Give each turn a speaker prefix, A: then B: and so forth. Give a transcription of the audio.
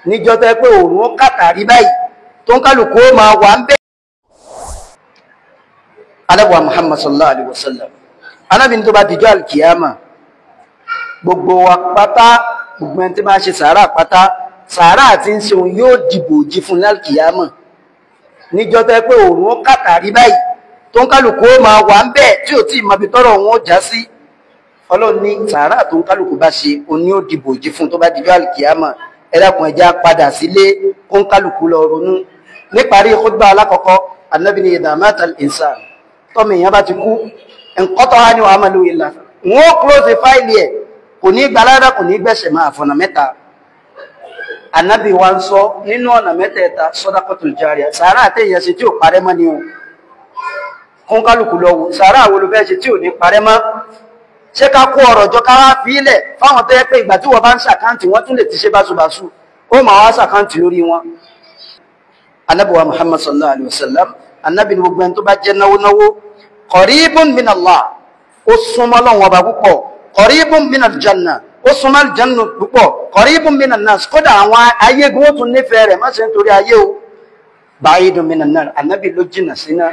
A: níjọ́ tó pé òòrùn ó kàtàrí báyìí tó ń kálukú ó máa wà ń bẹ. Ànábì Muhammad sallallahu alaihi wasallam Ànábì ní tó bá dijọ́ alkiyama gbogbo wa pátá gbogbo ẹni tí máa ṣe sàárà pátá sàárà àti ń ṣeun yóò dìbò jí fún alkiyama níjọ́ tó pé òòrùn ó kàtàrí báyìí tó ń kálukú ó máa wà ń bẹ tí ò tí ì mọbi tọ́rọ̀ wọn ó já sí. Ọlọ́run ní sàárà tó ń kálukú bá ṣe òní ó dìbò jí fún tó bá dijọ́ alkiyama ẹ dákun ẹja padà sílé kó ń kálukú lọ ronú. Níparí khutbah alákọ̀ọ́kọ́ Ànábì ní idha mata al-insan tọ́mọ èèyàn bá ti kú inqata'a anhu amaluhu illa wọ́n close fáìlì ẹ̀ kò ní gbalára kò ní gbẹ̀ṣẹ̀ máa fọ̀nà mẹ́ta. Ànábì wa ń sọ nínú ọ̀nà mẹ́tẹ̀ẹ̀ta sadaqatul jariyah sàárà àtẹ̀yẹ ṣe tí ò parẹ́ mọ́ ni o kó ń kálukú lọ wò sàárà wo ló fẹ́ ṣe tí ò ní parẹ́ mọ́. Ṣé ká kó ọ̀rọ̀ jọ ká wá fi ilẹ̀ fáwọn tó yẹ pé ìgbà tí wọ́n bá ń ṣàkáǹtì wọ́n tún lè ti ṣe báṣubàṣu ó máa wá ṣàkáǹtì lórí wọn. Ànábì wa Muhammad sallallahu alaihi wasallam Ànábì ní gbogbo ẹni tó bá jẹ́ náwó qaribun min Allah ó súnmọ́ Ọlọ́run ọba púpọ̀ qaribun min al-janna ó súnmọ́ al-janna púpọ̀ qaribun min an-nas kódà àwọn ayé gbọ́n tún nífẹ̀ẹ́ rẹ̀ má ṣe nítorí ayé o ba'idun min an-nar Ànábì ló jìnnà sí náà.